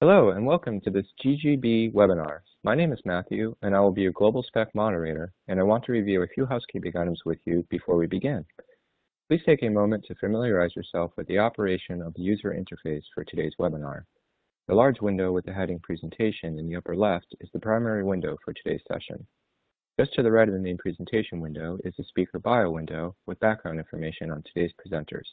Hello and welcome to this GGB webinar. My name is Matthew and I will be your global spec moderator, and I want to review a few housekeeping items with you before we begin. Please take a moment to familiarize yourself with the operation of the user interface for today's webinar. The large window with the heading presentation in the upper left is the primary window for today's session. Just to the right of the main presentation window is the speaker bio window with background information on today's presenters.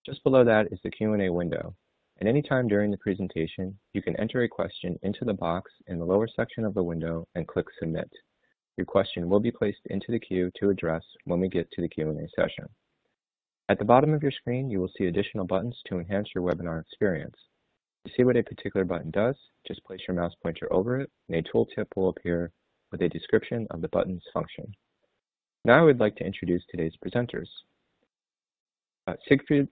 Just below that is the Q&A window. And any time during the presentation, you can enter a question into the box in the lower section of the window and click Submit. Your question will be placed into the queue to address when we get to the Q&A session. At the bottom of your screen, you will see additional buttons to enhance your webinar experience. To see what a particular button does, just place your mouse pointer over it, and a tooltip will appear with a description of the button's function. Now I would like to introduce today's presenters. Siegfried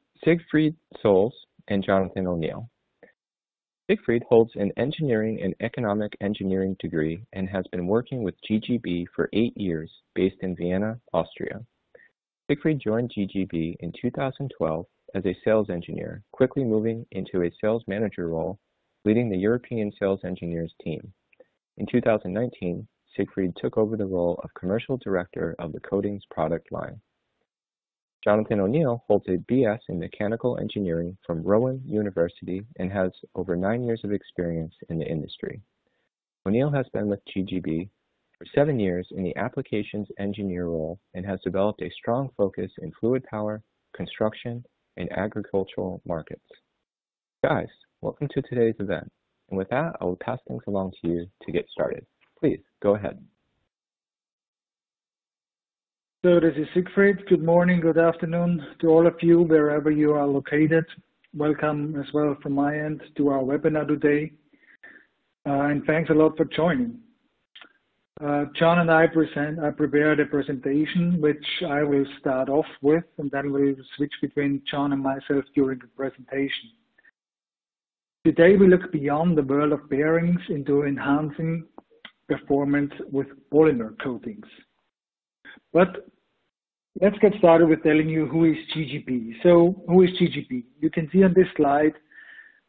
Gsoels and Jonathan O'Neill. Siegfried holds an engineering and economic engineering degree and has been working with GGB for 8 years based in Vienna, Austria. Siegfried joined GGB in 2012 as a sales engineer, quickly moving into a sales manager role, leading the European sales engineers team. In 2019, Siegfried took over the role of commercial director of the coatings product line. Jonathan O'Neill holds a BS in Mechanical Engineering from Rowan University and has over 9 years of experience in the industry. O'Neill has been with GGB for 7 years in the applications engineer role and has developed a strong focus in fluid power, construction, and agricultural markets. Guys, welcome to today's event. And with that, I will pass things along to you to get started. Please, go ahead. So this is Siegfried. Good morning, good afternoon to all of you, wherever you are located. Welcome as well from my end to our webinar today. And thanks a lot for joining. John and I prepared a presentation, which I will start off with, and then we'll switch between John and myself during the presentation. Today we look beyond the world of bearings into enhancing performance with polymer coatings. But let's get started with telling you who is GGB. So who is GGB? You can see on this slide,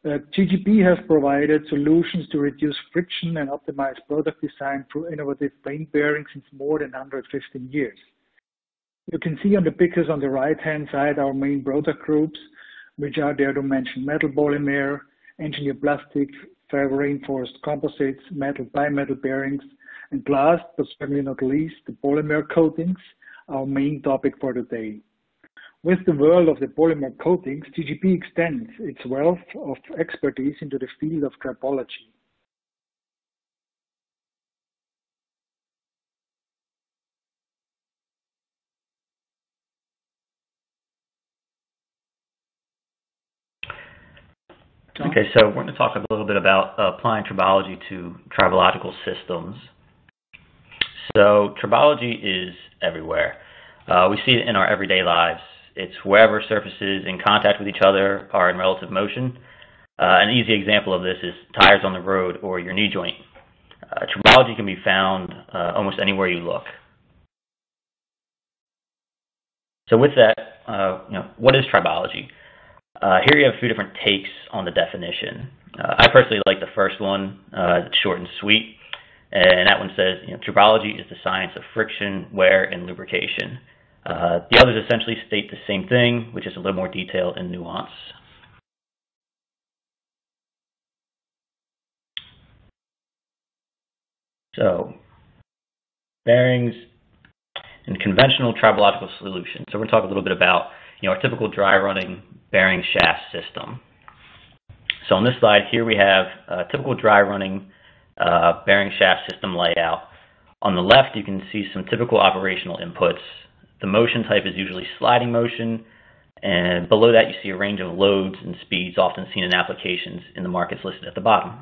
GGB has provided solutions to reduce friction and optimize product design through innovative paint bearings since more than 115 years. You can see on the pictures on the right-hand side our main product groups, which are there to mention metal polymer, engineered plastic, fiber-reinforced composites, metal bimetal bearings, and last, but certainly not least, the polymer coatings, our main topic for today. With the world of the polymer coatings, GGB extends its wealth of expertise into the field of tribology. Okay, so we're going to talk a little bit about applying tribology to tribological systems. So tribology is everywhere. We see it in our everyday lives. It's wherever surfaces in contact with each other are in relative motion. An easy example of this is tires on the road or your knee joint. Tribology can be found almost anywhere you look. So with that, what is tribology? Here you have a few different takes on the definition. I personally like the first one. It's short and sweet. And that one says, tribology is the science of friction, wear, and lubrication. The others essentially state the same thing, which is a little more detail and nuance. So, bearings and conventional tribological solutions. So we're going to talk a little bit about, our typical dry running bearing shaft system. So on this slide here we have a typical dry running bearing shaft system layout. On the left, you can see some typical operational inputs. The motion type is usually sliding motion, and below that you see a range of loads and speeds often seen in applications in the markets listed at the bottom.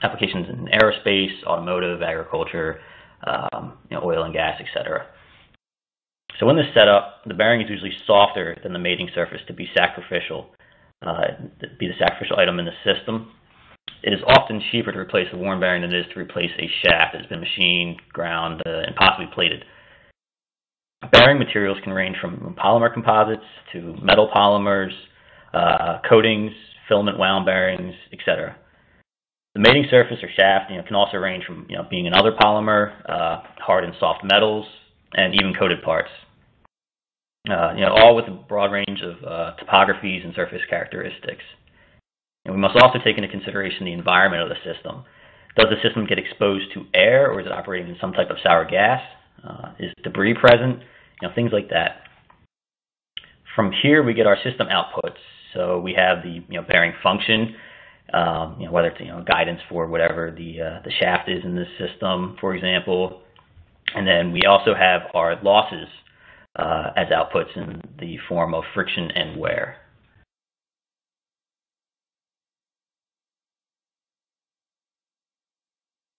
Applications in aerospace, automotive, agriculture, oil and gas, etc. So in this setup, the bearing is usually softer than the mating surface to be the sacrificial item in the system. It is often cheaper to replace a worn bearing than it is to replace a shaft that has been machined, ground, and possibly plated. Bearing materials can range from polymer composites to metal polymers, coatings, filament wound bearings, etc. The mating surface or shaft, can also range from, being another polymer, hard and soft metals, and even coated parts. All with a broad range of topographies and surface characteristics. And we must also take into consideration the environment of the system. Does the system get exposed to air, or is it operating in some type of sour gas? Is debris present? Things like that. From here, we get our system outputs. So we have the bearing function, whether it's guidance for whatever the shaft is in this system, for example, and then we also have our losses as outputs in the form of friction and wear.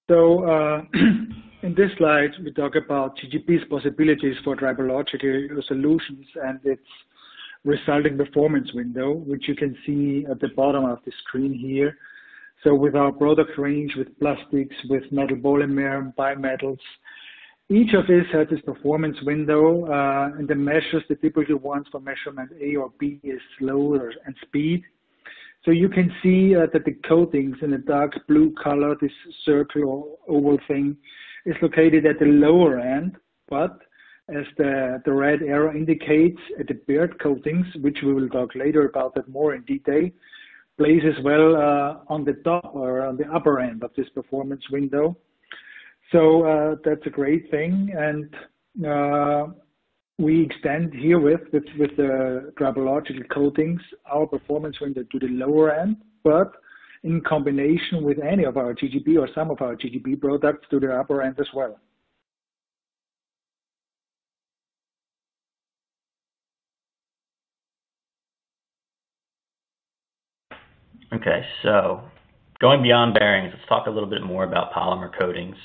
So in this slide, we talk about GGB's possibilities for tribological solutions and its resulting performance window, which you can see at the bottom of the screen here. So with our product range, with plastics, with metal polymer, bimetals, each of these has its performance window, and the measures, the typical ones for measurement A or B is slower and speed. So you can see that the coatings in a dark blue color, this circle or oval thing, is located at the lower end, but as the red arrow indicates, at the bared coatings, which we will talk later about that more in detail, places well on the top or on the upper end of this performance window. So that's a great thing, and we extend here with the tribological coatings our performance window to the lower end, but in combination with any of our GGB or some of our GGB products to the upper end as well. Okay, so going beyond bearings, let's talk a little bit more about polymer coatings.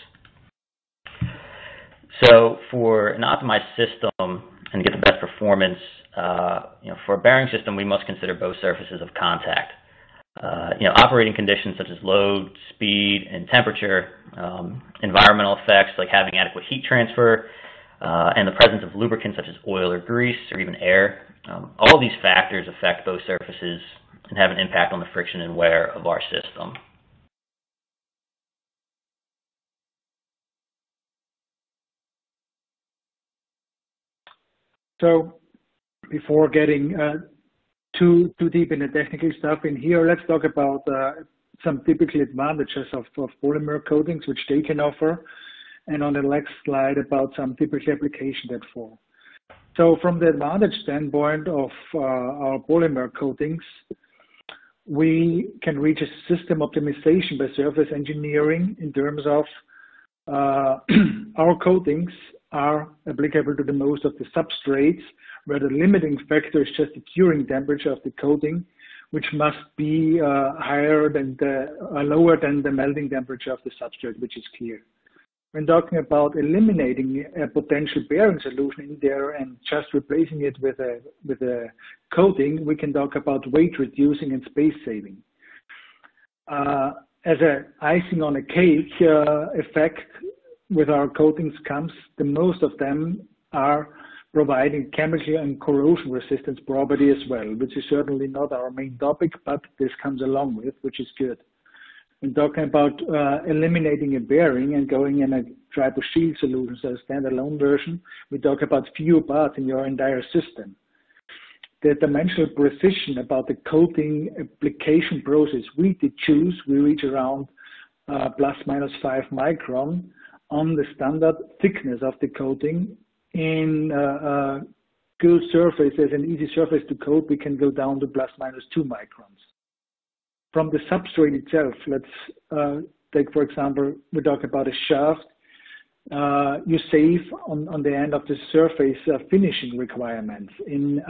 So for an optimized system and to get the best performance, for a bearing system, we must consider both surfaces of contact. Operating conditions such as load, speed, and temperature, environmental effects like having adequate heat transfer, and the presence of lubricants such as oil or grease or even air. All of these factors affect both surfaces and have an impact on the friction and wear of our system. So before getting too deep in the technical stuff in here, let's talk about some typical advantages of polymer coatings which they can offer, and on the next slide about some typical application therefore. So from the advantage standpoint of our polymer coatings, we can reach a system optimization by surface engineering in terms of our coatings are applicable to the most of the substrates, where the limiting factor is just the curing temperature of the coating, which must be lower than the melting temperature of the substrate, which is clear. When talking about eliminating a potential bearing solution in there and just replacing it with a coating, we can talk about weight reducing and space saving. As an icing on a cake effect with our coatings comes, the most of them are providing chemical and corrosion resistance property as well, which is certainly not our main topic, but this comes along with, which is good. When talking about eliminating a bearing and going in a Triboshield solution, so a standalone version, we talk about fewer parts in your entire system. The dimensional precision about the coating application process we did choose, we reach around plus minus 5 micron on the standard thickness of the coating. In good surfaces and easy surface to coat, we can go down to plus minus 2 microns. From the substrate itself, let's take, for example, we talk about a shaft. You save on the end of the surface finishing requirements in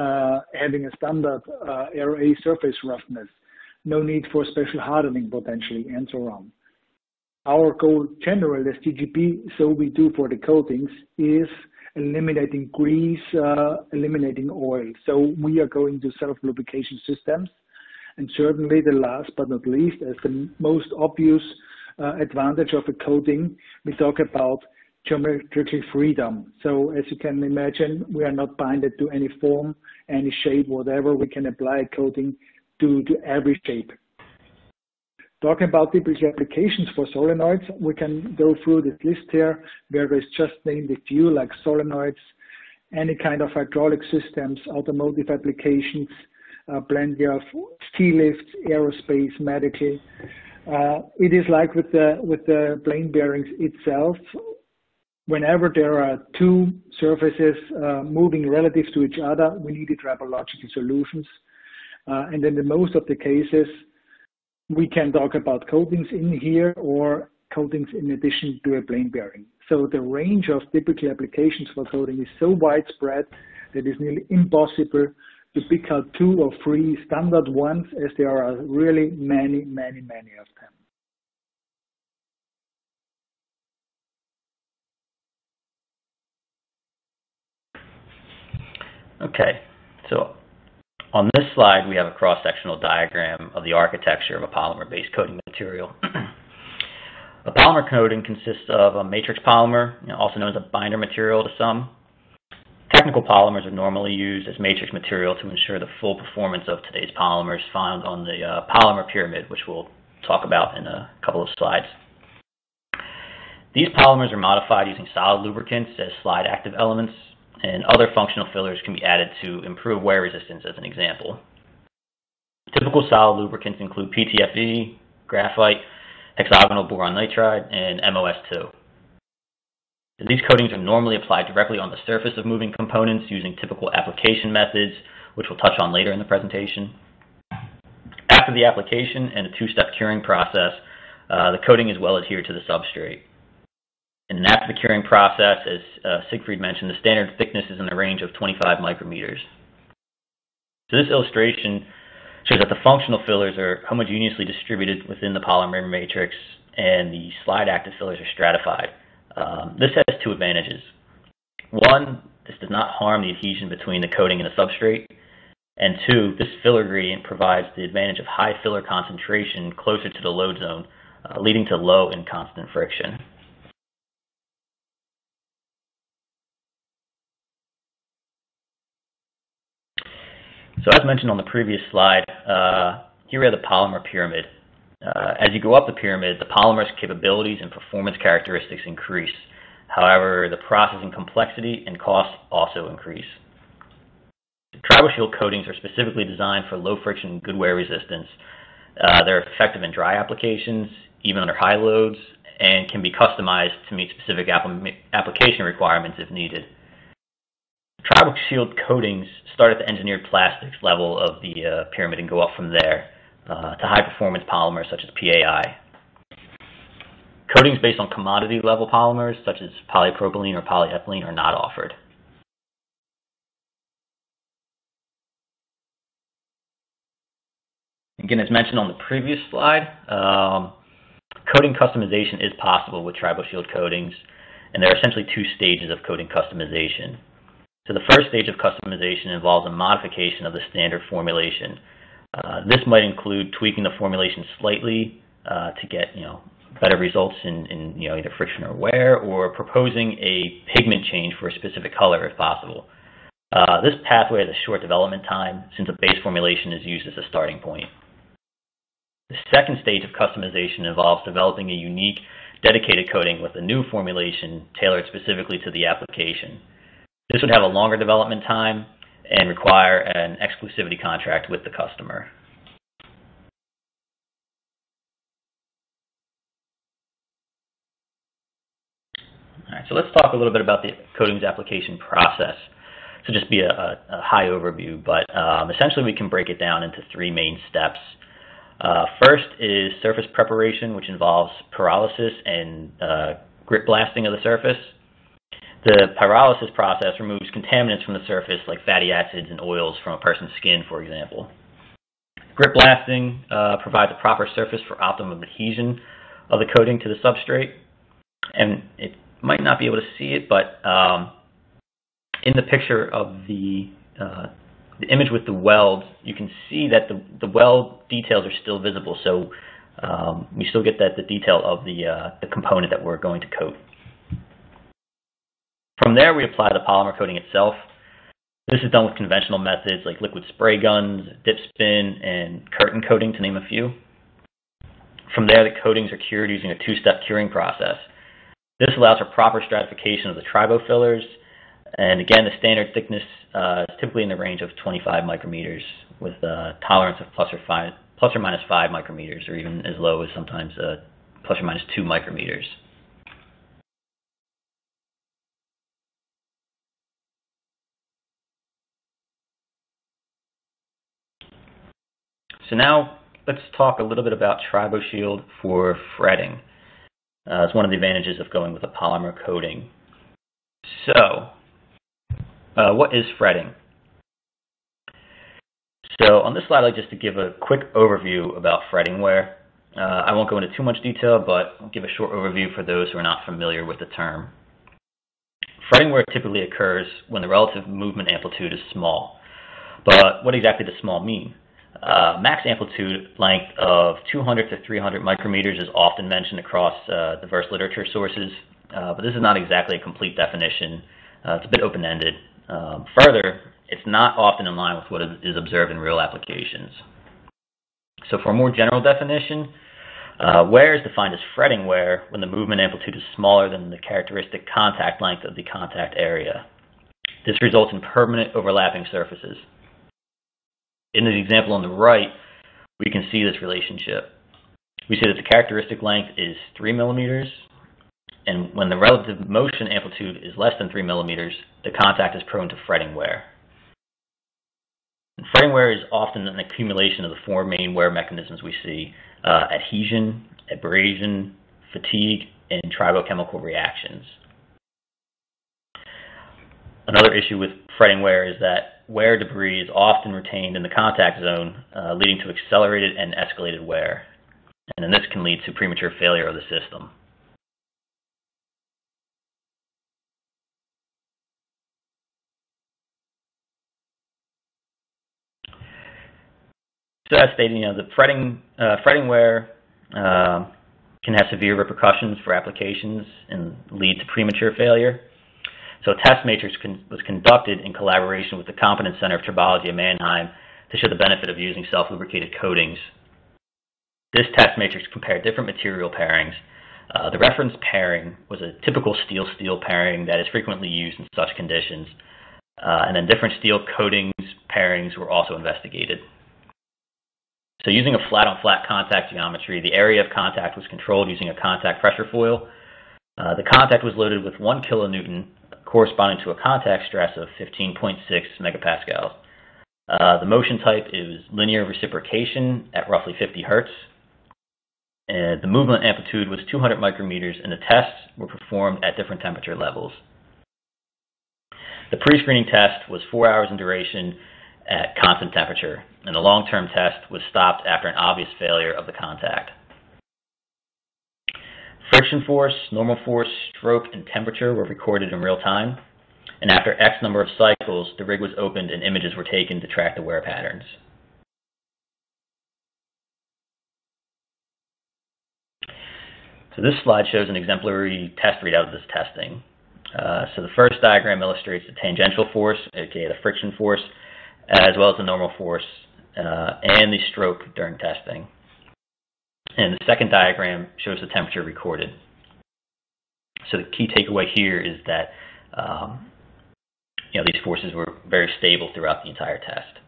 having a standard RA surface roughness, no need for special hardening potentially, and so on. Our goal generally as GGB, so we do for the coatings, is eliminating grease, eliminating oil. So we are going to self-lubrication systems. And certainly the last but not least, as the most obvious advantage of a coating, we talk about geometrical freedom. So as you can imagine, we are not binded to any form, any shape, whatever. We can apply a coating to every shape. Talking about typical applications for solenoids, we can go through this list here, where there's just named a few like solenoids, any kind of hydraulic systems, automotive applications, plenty of ski lifts, aerospace, medical. It is like with the plain bearings itself. Whenever there are two surfaces moving relative to each other, we need tribological solutions. And then in most of the cases, we can talk about coatings in here or coatings in addition to a plain bearing. So the range of typical applications for coating is so widespread that it's nearly impossible to pick out 2 or 3 standard ones, as there are really many of them. Okay, so on this slide, we have a cross-sectional diagram of the architecture of a polymer-based coating material. A polymer coating consists of a matrix polymer, also known as a binder material to some. Technical polymers are normally used as matrix material to ensure the full performance of today's polymers found on the polymer pyramid, which we'll talk about in a couple of slides. These polymers are modified using solid lubricants as slide active elements, and other functional fillers can be added to improve wear resistance, as an example. Typical solid lubricants include PTFE, graphite, hexagonal boron nitride, and MOS2. These coatings are normally applied directly on the surface of moving components using typical application methods, which we'll touch on later in the presentation. After the application and a 2-step curing process, the coating is well adhered to the substrate. And then after the curing process, as Siegfried mentioned, the standard thickness is in the range of 25 micrometers. So this illustration shows that the functional fillers are homogeneously distributed within the polymer matrix, and the slide active fillers are stratified. This has 2 advantages. One, this does not harm the adhesion between the coating and the substrate. And 2, this filler gradient provides the advantage of high filler concentration closer to the load zone, leading to low and constant friction. So as mentioned on the previous slide, here we have the polymer pyramid. As you go up the pyramid, the polymer's capabilities and performance characteristics increase. However, the processing complexity and cost also increase. Triboshield coatings are specifically designed for low friction, good wear resistance. They're effective in dry applications, even under high loads, and can be customized to meet specific application requirements if needed. Triboshield coatings start at the engineered plastics level of the pyramid and go up from there to high-performance polymers such as PAI. Coatings based on commodity-level polymers such as polypropylene or polyethylene are not offered. Again, as mentioned on the previous slide, coating customization is possible with Triboshield coatings, and there are essentially 2 stages of coating customization. So the first stage of customization involves a modification of the standard formulation. This might include tweaking the formulation slightly to get better results in either friction or wear, or proposing a pigment change for a specific color if possible. This pathway has a short development time since a base formulation is used as a starting point. The second stage of customization involves developing a unique, dedicated coating with a new formulation tailored specifically to the application. This would have a longer development time and require an exclusivity contract with the customer. All right, so let's talk a little bit about the coatings application process. So just be a high overview, but essentially we can break it down into 3 main steps. First is surface preparation, which involves pyrolysis and grit blasting of the surface. The pyrolysis process removes contaminants from the surface like fatty acids and oils from a person's skin, for example. Grit blasting provides a proper surface for optimum adhesion of the coating to the substrate. And it might not be able to see it, but in the picture of the image with the welds, you can see that the weld details are still visible. So we still get the detail of the component that we're going to coat. From there, we apply the polymer coating itself. This is done with conventional methods like liquid spray guns, dip spin, and curtain coating, to name a few. From there, the coatings are cured using a two-step curing process. This allows for proper stratification of the tribo fillers, and again, the standard thickness is typically in the range of 25 micrometers, with a tolerance of plus or minus 5 micrometers, or even as low as sometimes plus or minus 2 micrometers. So now let's talk a little bit about TriboShield for fretting. It's one of the advantages of going with a polymer coating. So, what is fretting? So on this slide, I'd like just to give a quick overview about fretting wear. I won't go into too much detail, but I'll give a short overview for those who are not familiar with the term. Fretting wear typically occurs when the relative movement amplitude is small. But what exactly does small mean? Max amplitude length of 200 to 300 micrometers is often mentioned across diverse literature sources, but this is not exactly a complete definition. It's a bit open-ended. Further, it's not often in line with what is observed in real applications. So for a more general definition, wear is defined as fretting wear when the movement amplitude is smaller than the characteristic contact length of the contact area. This results in permanent overlapping surfaces. In the example on the right, we can see this relationship. We see that the characteristic length is 3 millimeters, and when the relative motion amplitude is less than 3 millimeters, the contact is prone to fretting wear. And fretting wear is often an accumulation of the four main wear mechanisms we see: adhesion, abrasion, fatigue, and tribochemical reactions. Another issue with fretting wear is that wear debris is often retained in the contact zone, leading to accelerated and escalated wear. And then this can lead to premature failure of the system. So as stated, the fretting wear can have severe repercussions for applications and lead to premature failure. So a test matrix was conducted in collaboration with the Competence Center of Tribology at Mannheim to show the benefit of using self-lubricated coatings. This test matrix compared different material pairings. The reference pairing was a typical steel-steel pairing that is frequently used in such conditions. And then different steel coatings pairings were also investigated. So using a flat-on-flat contact geometry, the area of contact was controlled using a contact pressure foil. The contact was loaded with 1 kilonewton, corresponding to a contact stress of 15.6 megapascals. The motion type is linear reciprocation at roughly 50 hertz. And the movement amplitude was 200 micrometers, and the tests were performed at different temperature levels. The pre-screening test was 4 hours in duration at constant temperature, and the long-term test was stopped after an obvious failure of the contact. Friction force, normal force, stroke, and temperature were recorded in real time, and after X number of cycles, the rig was opened and images were taken to track the wear patterns. So this slide shows an exemplary test readout of this testing. So the first diagram illustrates the tangential force, aka the friction force, as well as the normal force and the stroke during testing. And the second diagram shows the temperature recorded. So the key takeaway here is that these forces were very stable throughout the entire test.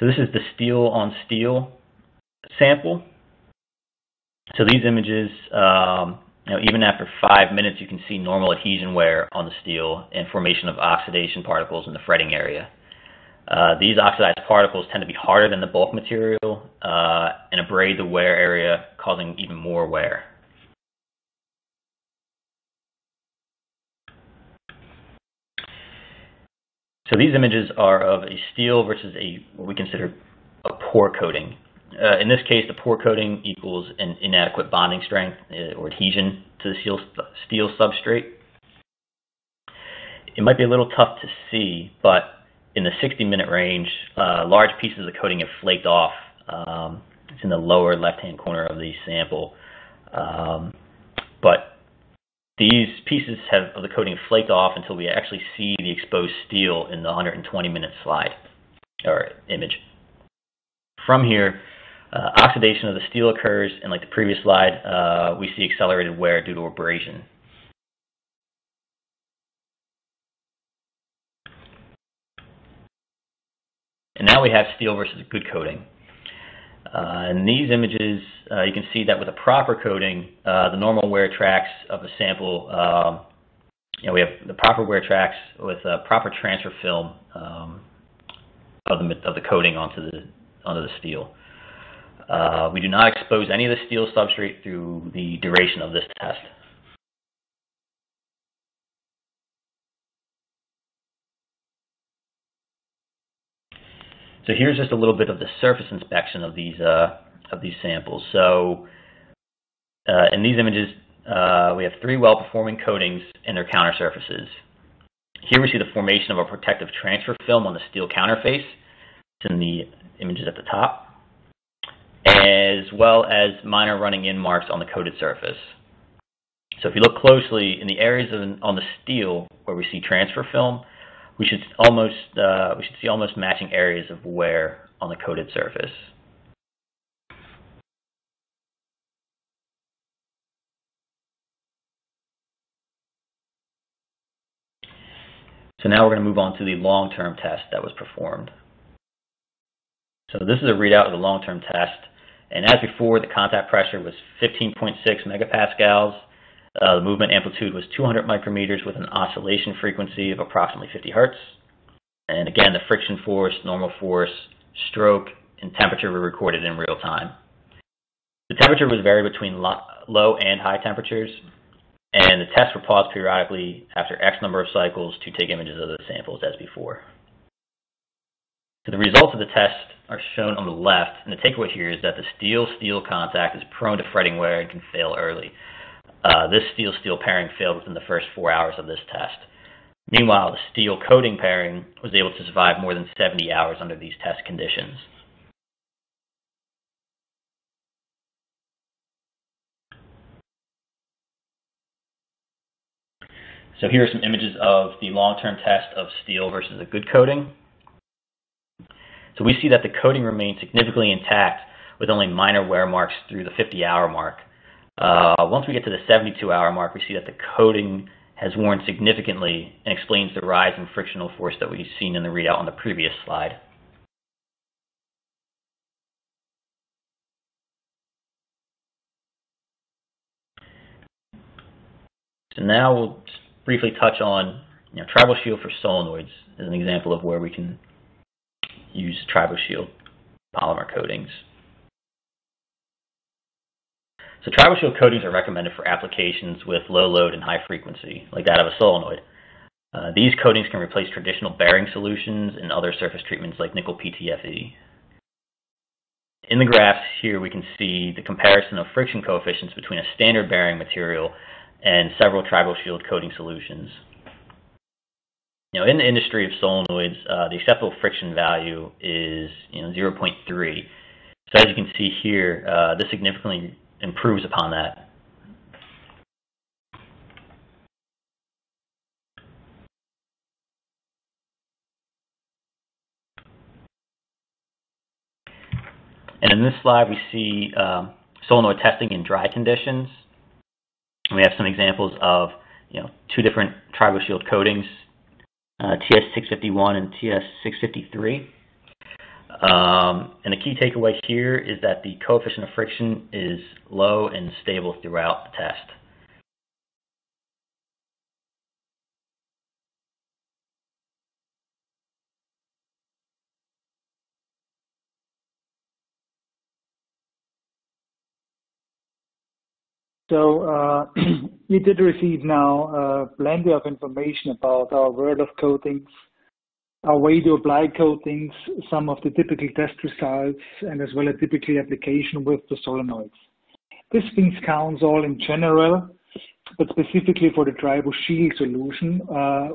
So this is the steel on steel sample. So these images, even after 5 minutes, you can see normal adhesion wear on the steel and formation of oxidation particles in the fretting area. These oxidized particles tend to be harder than the bulk material and abrade the wear area, causing even more wear. So these images are of a steel versus what we consider a pore coating. In this case, the pore coating equals an inadequate bonding strength or adhesion to the steel substrate. It might be a little tough to see, but in the 60-minute range, large pieces of the coating have flaked off. It's in the lower left-hand corner of the sample. But these pieces of the coating flaked off until we actually see the exposed steel in the 120-minute slide or image. From here, oxidation of the steel occurs, and like the previous slide, we see accelerated wear due to abrasion. And now we have steel versus good coating. In these images, you can see that with a proper coating, the normal wear tracks of the sample, we have the proper wear tracks with proper transfer film of the coating onto the steel. We do not expose any of the steel substrate through the duration of this test. So here's just a little bit of the surface inspection of these samples. So in these images, we have 3 well-performing coatings and their counter surfaces. Here we see the formation of a protective transfer film on the steel counterface. It's in the images at the top, as well as minor running-in marks on the coated surface. So if you look closely in the areas on the steel where we see transfer film, we should see almost matching areas of wear on the coated surface. So now we're going to move on to the long-term test that was performed. So this is a readout of the long-term test, and as before, the contact pressure was 15.6 megapascals. The movement amplitude was 200 micrometers with an oscillation frequency of approximately 50 hertz. And again, the friction force, normal force, stroke, and temperature were recorded in real time. The temperature was varied between low and high temperatures, and the tests were paused periodically after X number of cycles to take images of the samples as before. So the results of the test are shown on the left, and the takeaway here is that the steel-steel contact is prone to fretting wear and can fail early. This steel-steel pairing failed within the first 4 hours of this test. Meanwhile, the steel coating pairing was able to survive more than 70 hours under these test conditions. So here are some images of the long-term test of steel versus a good coating. So we see that the coating remains significantly intact with only minor wear marks through the 50-hour mark. Once we get to the 72-hour mark, we see that the coating has worn significantly and explains the rise in frictional force that we've seen in the readout on the previous slide. So now we'll just briefly touch on Triboshield for solenoids as an example of where we can use Triboshield polymer coatings. So Triboshield coatings are recommended for applications with low load and high frequency, like that of a solenoid. These coatings can replace traditional bearing solutions and other surface treatments like nickel PTFE. In the graphs here, we can see the comparison of friction coefficients between a standard bearing material and several Triboshield coating solutions. In the industry of solenoids, the acceptable friction value is 0.3. So as you can see here, this significantly improves upon that. And in this slide, we see solenoid testing in dry conditions. We have some examples of 2 different Triboshield coatings, TS651 and TS653. And the key takeaway here is that the coefficient of friction is low and stable throughout the test. So we did receive now plenty of information about our world of coatings, our way to apply coatings, some of the typical test results, and as well as typical application with the solenoids. This things counts all in general, but specifically for the Triboshield solution,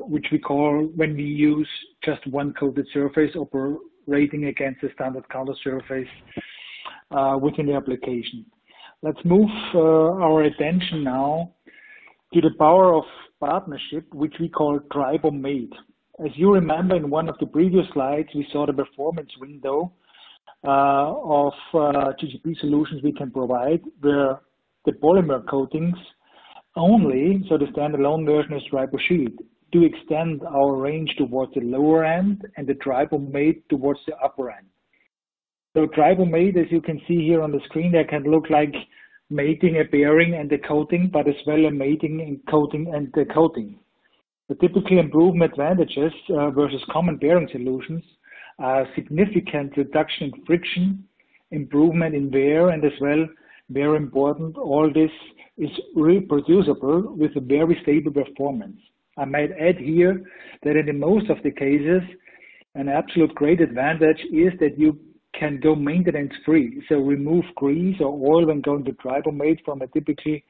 which we call when we use just one coated surface operating against a standard counter surface within the application. Let's move our attention now to the power of partnership, which we call Dribomate. As you remember, in one of the previous slides, we saw the performance window of GGB solutions we can provide, where the polymer coatings only, so the standalone version is Triboshield, to extend our range towards the lower end and the Dribomate towards the upper end. So Dribomate, as you can see here on the screen, that can look like mating a bearing and the coating, but as well a mating and coating and the coating. The typical improvement advantages versus common bearing solutions are significant reduction in friction, improvement in wear, and as well, very important, all this is reproducible with a very stable performance. I might add here that in most of the cases, an absolute great advantage is that you can go maintenance free. So remove grease or oil when going to Dribomate from a typically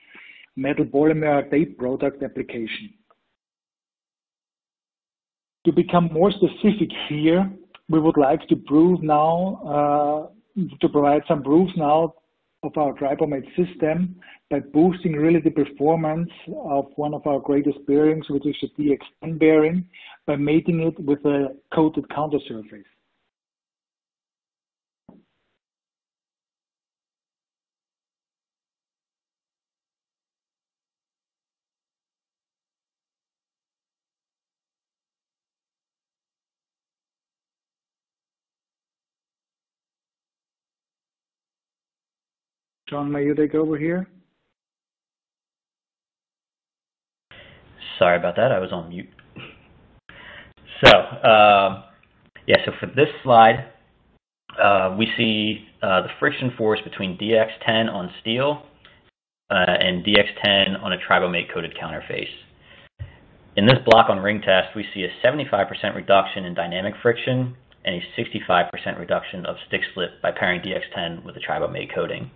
metal polymer tape product application. To become more specific here, we would like to prove now, to provide some proofs now of our Dribomate system by boosting really the performance of one of our greatest bearings, which is the DX10 bearing, by mating it with a coated counter surface. John, may you take over here? Sorry about that, I was on mute. So, so for this slide, we see the friction force between DX10 on steel and DX10 on a Tribomate coated counterface. In this block on ring test, we see a 75% reduction in dynamic friction and a 65% reduction of stick slip by pairing DX10 with a Tribomate coating.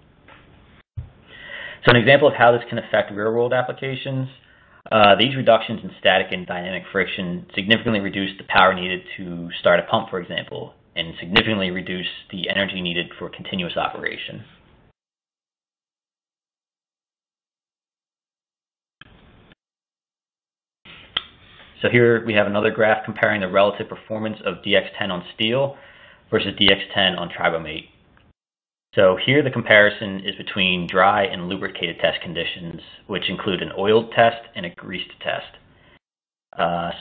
So an example of how this can affect real-world applications, these reductions in static and dynamic friction significantly reduce the power needed to start a pump, for example, and significantly reduce the energy needed for continuous operation. So here we have another graph comparing the relative performance of DX10 on steel versus DX10 on Tribomate. So here the comparison is between dry and lubricated test conditions, which include an oiled test and a greased test.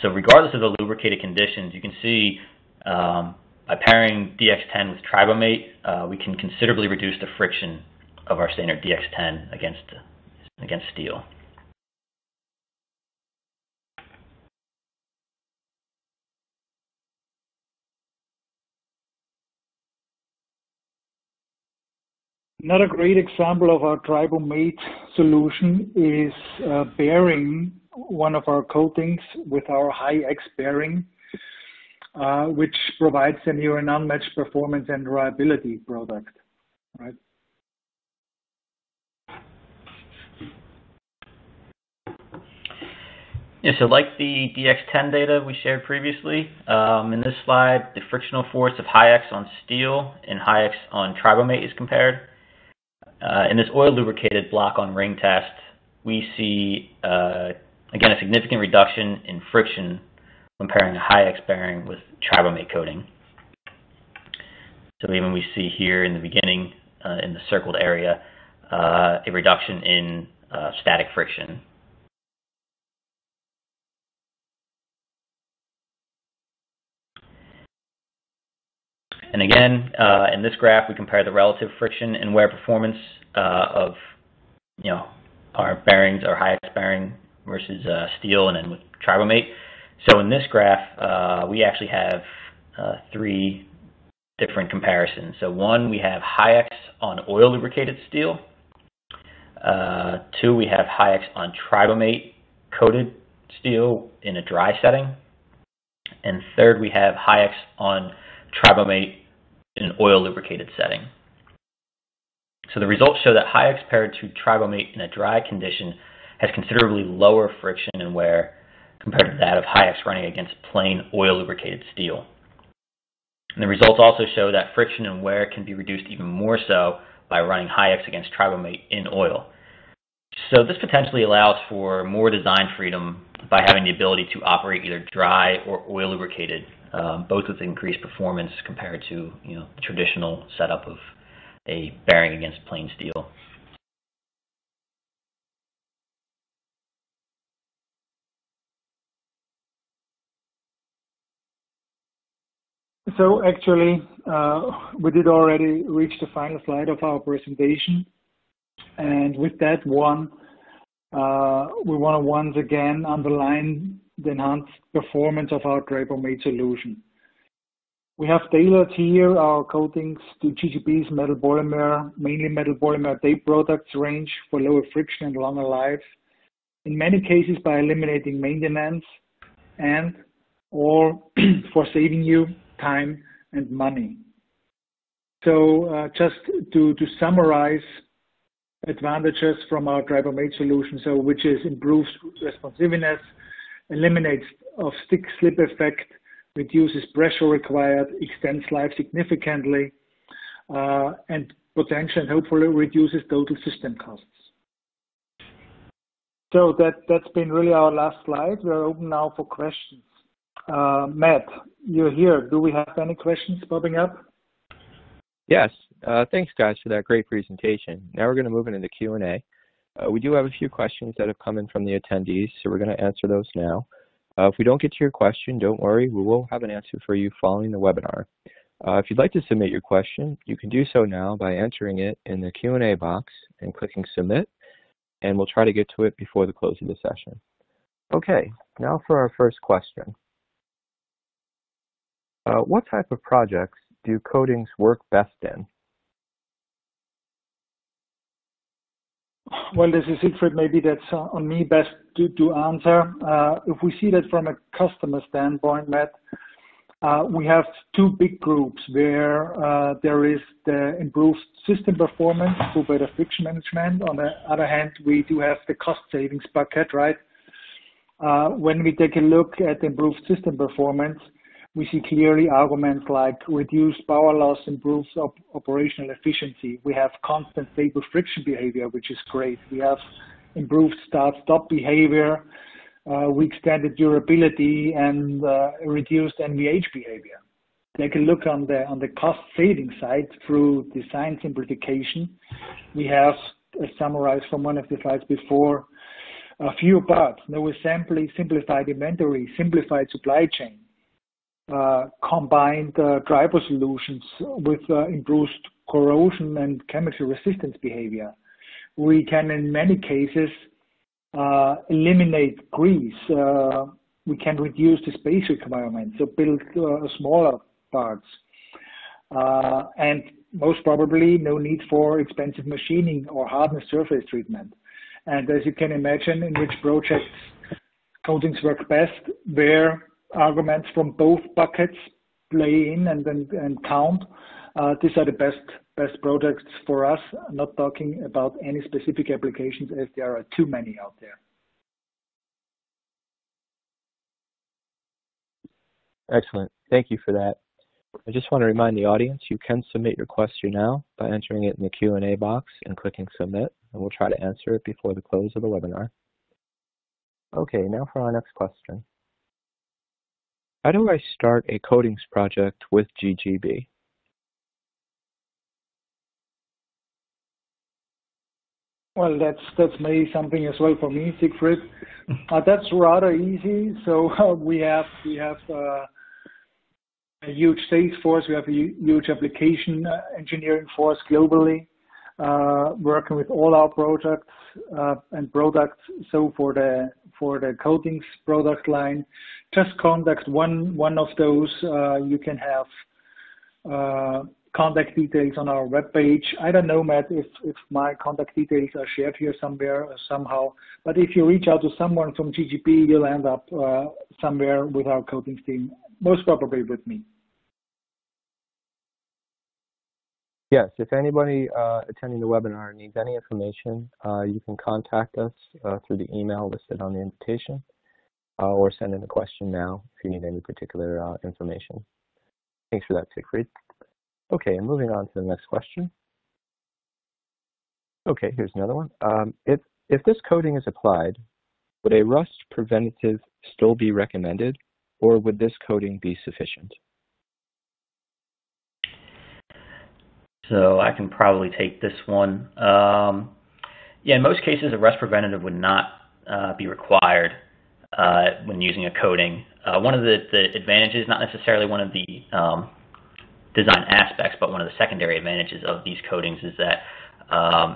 So regardless of the lubricated conditions, you can see by pairing DX10 with Tribomate, we can considerably reduce the friction of our standard DX10 against steel. Another great example of our Dribomate solution is bearing one of our coatings with our high-X bearing, which provides a near and unmatched performance and reliability product. Right? Yeah, so like the DX10 data we shared previously, in this slide, the frictional force of high-X on steel and high-X on Tribomate is compared. In this oil lubricated block on ring test, we see, again, a significant reduction in friction when pairing a high-X bearing with Tribomate coating. So even we see here in the beginning, in the circled area, a reduction in static friction. And again, in this graph, we compare the relative friction and wear performance of, our bearings, our high-X bearing versus steel, and then with Tribomate. So in this graph, we actually have three different comparisons. So one, we have high-X on oil lubricated steel. Two, we have high-X on Tribomate coated steel in a dry setting. And third, we have high-X on Tribomate in an oil lubricated setting. So the results show that high-X paired to Tribomate in a dry condition has considerably lower friction and wear compared to that of high-X running against plain oil lubricated steel. And the results also show that friction and wear can be reduced even more so by running high-X against Tribomate in oil. So this potentially allows for more design freedom by having the ability to operate either dry or oil lubricated, both with increased performance compared to the traditional setup of a bearing against plain steel. So actually, we did already reach the final slide of our presentation. And with that one, we want to once again underline the enhanced performance of our Dribomate solution. We have tailored here our coatings to GGB's metal polymer, mainly metal polymer tape products range for lower friction and longer life, in many cases by eliminating maintenance and or for saving you time and money. So just to summarize advantages from our Dribomate solution, so which is improves responsiveness, eliminates of stick-slip effect, reduces pressure required, extends life significantly, and potentially and hopefully reduces total system costs. So that's been really our last slide. We're open now for questions. Matt, you're here. Do we have any questions popping up? Yes. Thanks, guys, for that great presentation. Now we're going to move into the Q&A. We do have a few questions that have come in from the attendees, so we're going to answer those now. If we don't get to your question, don't worry. We will have an answer for you following the webinar. If you'd like to submit your question, you can do so now by entering it in the Q&A box and clicking Submit, and we'll try to get to it before the close of the session. Okay, now for our first question. What type of projects do coatings work best in? Well, this is Siegfried. Maybe that's on me best to answer. If we see that from a customer standpoint, Matt, we have two big groups where there is the improved system performance through better friction management. On the other hand, we do have the cost savings bucket, right? When we take a look at improved system performance, we see clearly arguments like reduced power loss improves operational efficiency. We have constant stable friction behavior, which is great. We have improved start-stop behavior. We extended durability and reduced NVH behavior. Take a look on the cost-saving side through design simplification. We have, as summarized from one of the slides before, fewer parts, no assembly, simplified inventory, simplified supply chain. Combined driver solutions with improved corrosion and chemical resistance behavior. We can, in many cases, eliminate grease. We can reduce the space requirement, so build smaller parts. And most probably, no need for expensive machining or hardness surface treatment. And as you can imagine, in which projects coatings work best, where arguments from both buckets play in and count. These are the best projects for us. I'm not talking about any specific applications as there are too many out there. Excellent. Thank you for that. I just want to remind the audience you can submit your question now by entering it in the Q&A box and clicking Submit, and we'll try to answer it before the close of the webinar. Okay, now for our next question. How do I start a coatings project with GGB? Well, that's maybe something as well for me, Siegfried. That's rather easy. So we have a huge sales force. We have a huge application engineering force globally, working with all our projects and products. So for the coatings product line, just contact one of those. You can have contact details on our webpage. I don't know, Matt, if my contact details are shared here somewhere or somehow, but if you reach out to someone from GGB, you'll end up somewhere with our coatings team, most probably with me. Yes, if anybody attending the webinar needs any information, you can contact us through the email listed on the invitation, or send in a question now if you need any particular information. Thanks for that, Siegfried. Okay, and moving on to the next question. Okay, here's another one. If this coating is applied, would a rust preventative still be recommended, or would this coating be sufficient? So I can probably take this one. Yeah, in most cases, a rust preventative would not be required when using a coating. One of the advantages, not necessarily one of the design aspects, but one of the secondary advantages of these coatings is that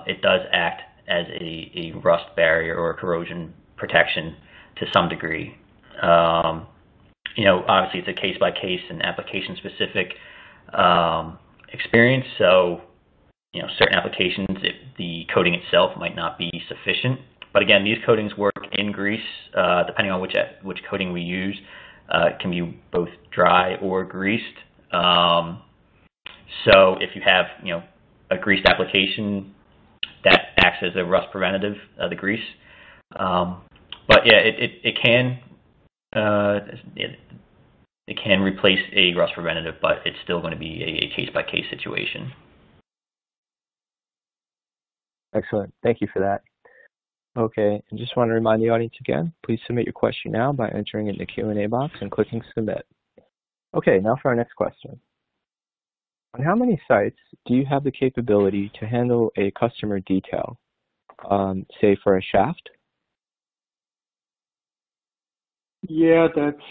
it does act as a rust barrier or corrosion protection to some degree. You know, obviously it's a case-by-case and application-specific experience, so you know, certain applications, the coating itself might not be sufficient. But again, these coatings work in grease, depending on which coating we use. It can be both dry or greased. So if you have, you know, a greased application, that acts as a rust preventative, the grease. But yeah, it can replace a rust preventative, but it's still going to be a case-by-case situation. Excellent. Thank you for that. Okay, and just want to remind the audience again, please submit your question now by entering it in the Q&A box and clicking submit. Okay, now for our next question. On how many sites do you have the capability to handle a customer detail, say for a shaft? Yeah, that's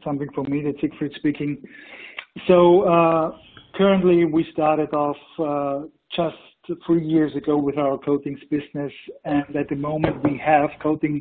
something for me. That's Siegfried speaking. So currently we started off just 3 years ago with our coatings business, and at the moment we have coating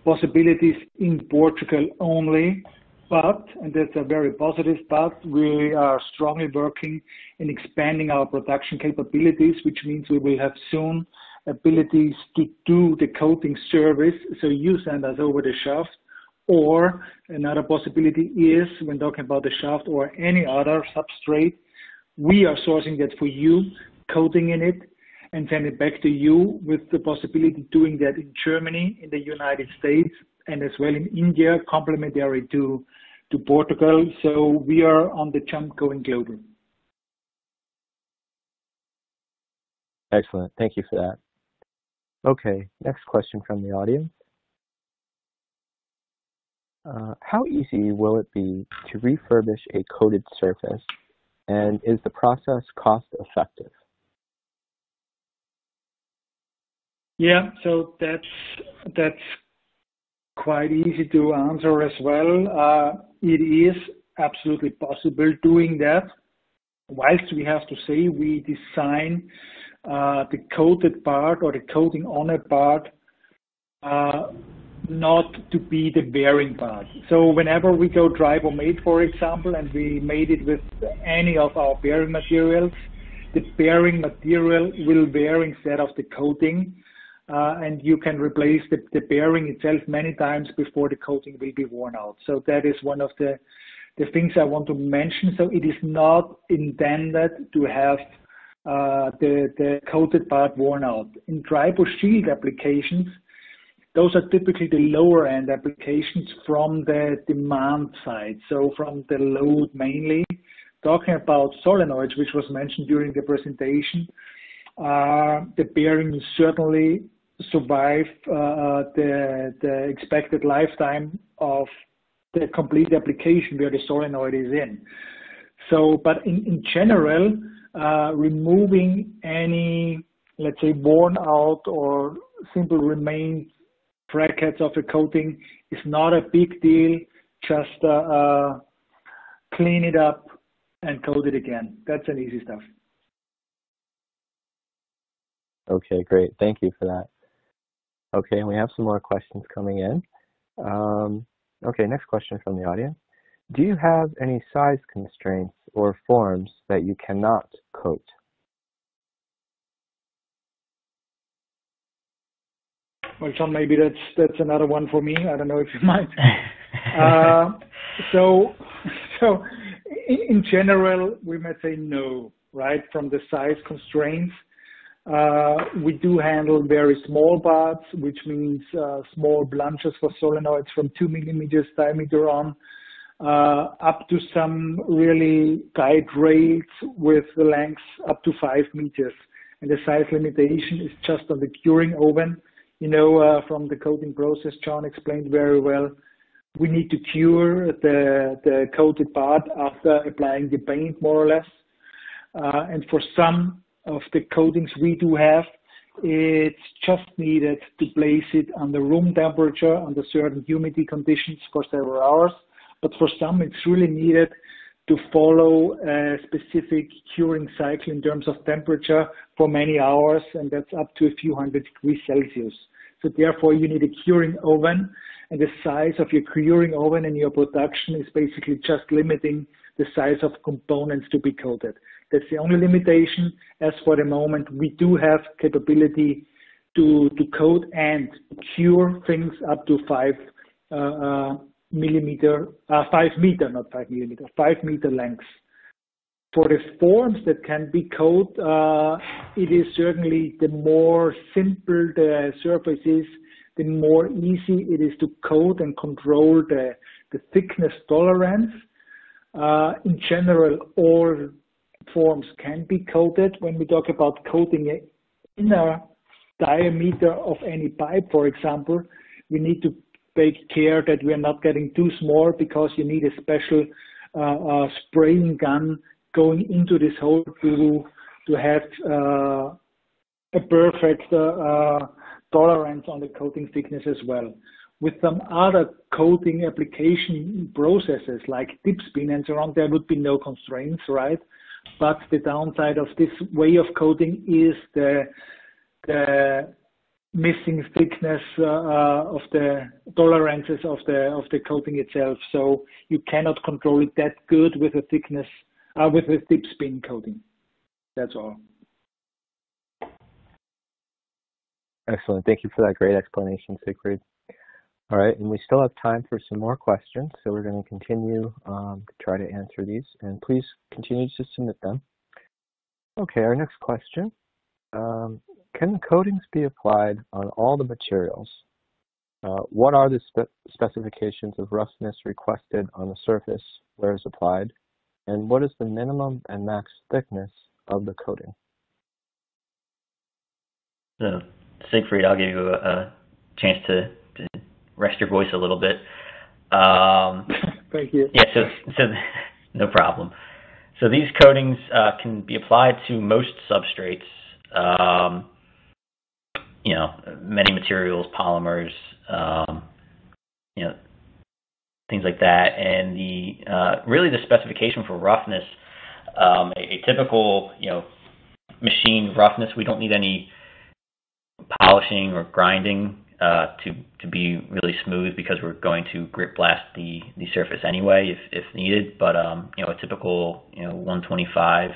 possibilities in Portugal only, but, and that's a very positive but, we are strongly working in expanding our production capabilities, which means we will have soon abilities to do the coating service, so you send us over the shaft, or another possibility is, when talking about the shaft or any other substrate, we are sourcing that for you, coating in it, and send it back to you, with the possibility of doing that in Germany, in the United States, and as well in India, complementary to Portugal. So we are on the jump going global. Excellent. Thank you for that. Okay, next question from the audience. How easy will it be to refurbish a coated surface, and is the process cost effective? Yeah, so that's quite easy to answer as well. It is absolutely possible doing that. Whilst we have to say we design the coated part or the coating on a part not to be the bearing part. So whenever we go Dribomate, for example, and we made it with any of our bearing materials, the bearing material will bear instead of the coating, and you can replace the bearing itself many times before the coating will be worn out. So that is one of the things I want to mention. So it is not intended to have the coated part worn out. In Tribo shield applications, those are typically the lower end applications from the demand side, so from the load mainly. Talking about solenoids, which was mentioned during the presentation, the bearing will certainly survive the expected lifetime of the complete application where the solenoid is in. So, but in general, removing any, let's say, worn out or simple remains brackets of a coating is not a big deal. Just clean it up and coat it again. That's an easy stuff. Okay, great. Thank you for that. Okay, and we have some more questions coming in. Okay, next question from the audience. Do you have any size constraints or forms that you cannot coat? Well, John, maybe that's another one for me. I don't know if you might. So in general, we might say no, right? From the size constraints, we do handle very small parts, which means small blanches for solenoids from 2 millimeters diameter on, up to some really guide rails with the lengths up to 5 meters. and the size limitation is just on the curing oven. You know, from the coating process, John explained very well, we need to cure the coated part after applying the paint, more or less. And for some of the coatings we do have, it's just needed to place it under room temperature under certain humidity conditions for several hours. But for some, it's really needed to follow a specific curing cycle in terms of temperature for many hours, and that's up to a few hundred degrees Celsius. So therefore, you need a curing oven, and the size of your curing oven in your production is basically just limiting the size of components to be coated. That's the only limitation. As for the moment, we do have capability to coat and cure things up to 5 meter lengths. For the forms that can be coated, it is certainly the more simple the surface is, the more easy it is to coat and control the thickness tolerance. In general, all forms can be coated. When we talk about coating an inner diameter of any pipe, for example, we need to take care that we are not getting too small, because you need a special spraying gun going into this hole to have a perfect tolerance on the coating thickness as well. With some other coating application processes like dip spin and so on, there would be no constraints, right? But the downside of this way of coating is the missing thickness of the tolerances of the coating itself. So you cannot control it that good with a thickness with a dip spin coating. That's all. Excellent. Thank you for that great explanation, Siegfried. All right, and we still have time for some more questions, so we're going to continue to try to answer these, and please continue to submit them. Okay, our next question. Can the coatings be applied on all the materials? What are the specifications of roughness requested on the surface where it's applied? And what is the minimum and max thickness of the coating? So, Siegfried, I'll give you a chance to rest your voice a little bit. Thank you. Yeah, so no problem. So these coatings can be applied to most substrates. You know, many materials, polymers, you know, things like that. And the really the specification for roughness, a typical, you know, machine roughness, we don't need any polishing or grinding to be really smooth, because we're going to grit blast the surface anyway if needed. But you know, a typical 125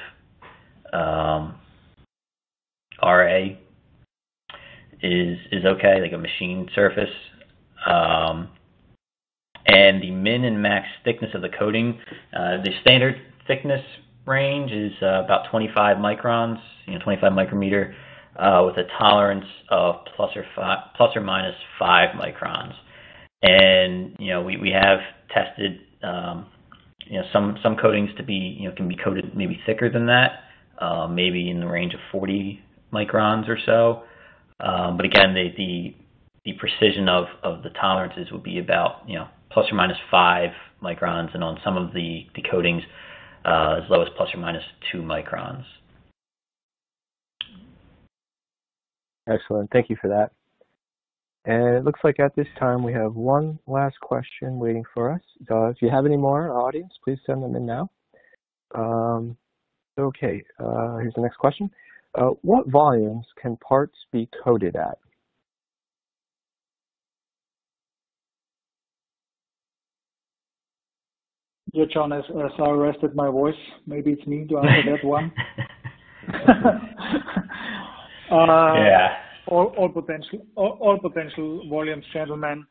RA is okay, like a machine surface. And the min and max thickness of the coating, the standard thickness range is about 25 microns, 25 micrometer, with a tolerance of plus or minus 5 microns. And we have tested some coatings to be can be coated maybe thicker than that, maybe in the range of 40 microns or so. But again, the precision of the tolerances would be about plus or minus 5 microns, and on some of the coatings as low as plus or minus 2 microns. Excellent. Thank you for that. And it looks like at this time we have one last question waiting for us. So if you have any more, audience, please send them in now. Okay, here's the next question. What volumes can parts be coated at? Yeah, John, as I rested my voice, maybe it's me to answer that one. Yeah. All potential volumes, gentlemen.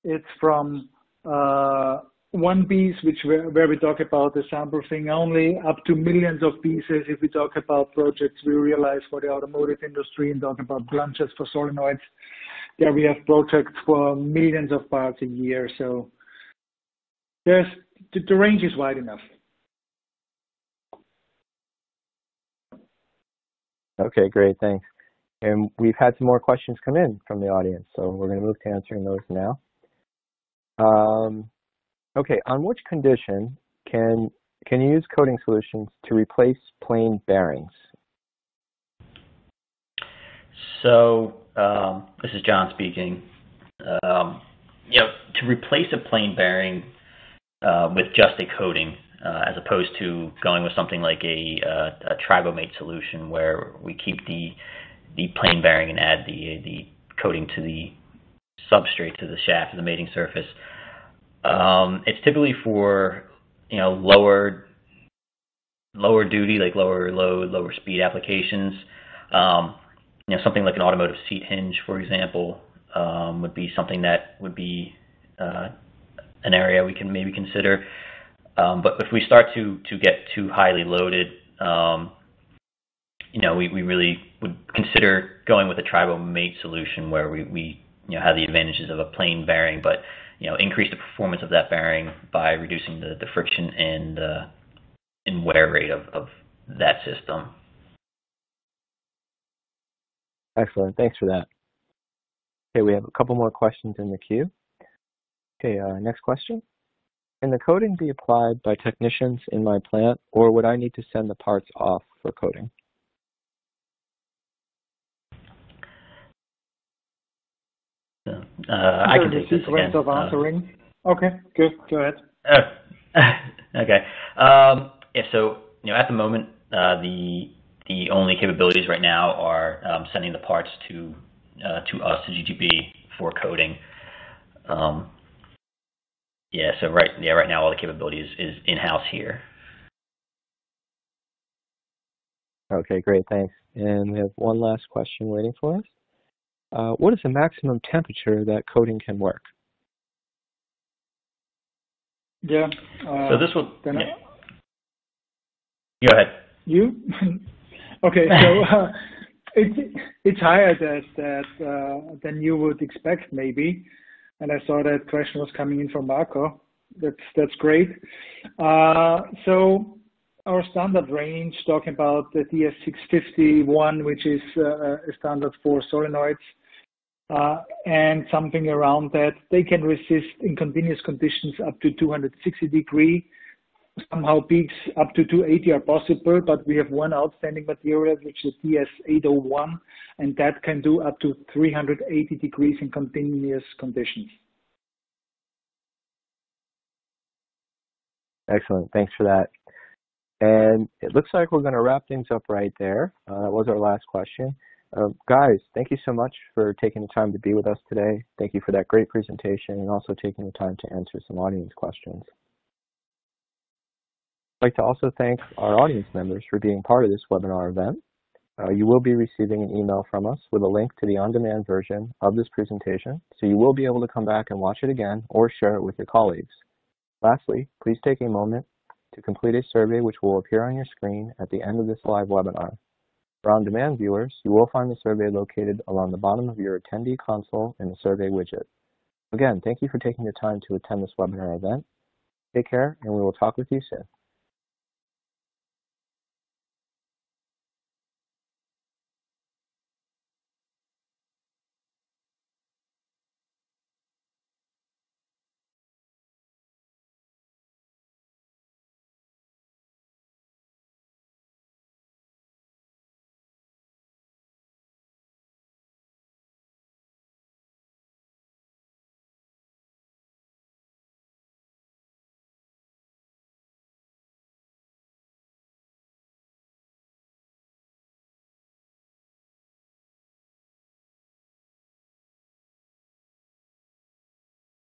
It's from 1 piece, where we talk about the sample thing only, up to millions of pieces. If we talk about projects we realize for the automotive industry and talk about plungers for solenoids, there we have projects for millions of parts a year. So the range is wide enough. Okay, great, thanks. And we've had some more questions come in from the audience, so we're going to move to answering those now. Okay, on which condition can you use coating solutions to replace plain bearings? So this is John speaking. To replace a plain bearing with just a coating, as opposed to going with something like a Tribomate solution where we keep the plain bearing and add the coating to the substrate, to the shaft, to the mating surface. It's typically for lower duty, like lower load, lower speed applications. Something like an automotive seat hinge, for example, would be something that would be an area we can maybe consider. But if we start to get too highly loaded, we really would consider going with a Tribomate solution where we have the advantages of a plain bearing, but increase the performance of that bearing by reducing the friction and wear rate of that system. Excellent, thanks for that. Okay, we have a couple more questions in the queue. Okay, next question. Can the coating be applied by technicians in my plant, or would I need to send the parts off for coating? I can take this again. Of answering. Okay, good. Go ahead. Okay. So at the moment, the only capabilities right now are sending the parts to us, to GGB, for coating. So right now all the capability is in-house here. Okay, great, thanks. And we have one last question waiting for us. What is the maximum temperature that coating can work? Yeah. So this will. Go ahead. You? Okay, so it's higher than you would expect, maybe. And I saw that question was coming in from Marco. That's great. So our standard range, talking about the DS651, which is a standard for solenoids, and something around that, they can resist in continuous conditions up to 260 degrees. Somehow peaks up to 280 are possible, but we have one outstanding material, which is DS801, and that can do up to 380 degrees in continuous conditions. Excellent, thanks for that. And it looks like we're going to wrap things up right there. That was our last question. Guys, thank you so much for taking the time to be with us today. Thank you for that great presentation and also taking the time to answer some audience questions. I'd like to also thank our audience members for being part of this webinar event. You will be receiving an email from us with a link to the on-demand version of this presentation, so you will be able to come back and watch it again or share it with your colleagues. Lastly, please take a moment to complete a survey which will appear on your screen at the end of this live webinar. For on-demand viewers, you will find the survey located along the bottom of your attendee console in the survey widget. Again, thank you for taking the time to attend this webinar event. Take care, and we will talk with you soon.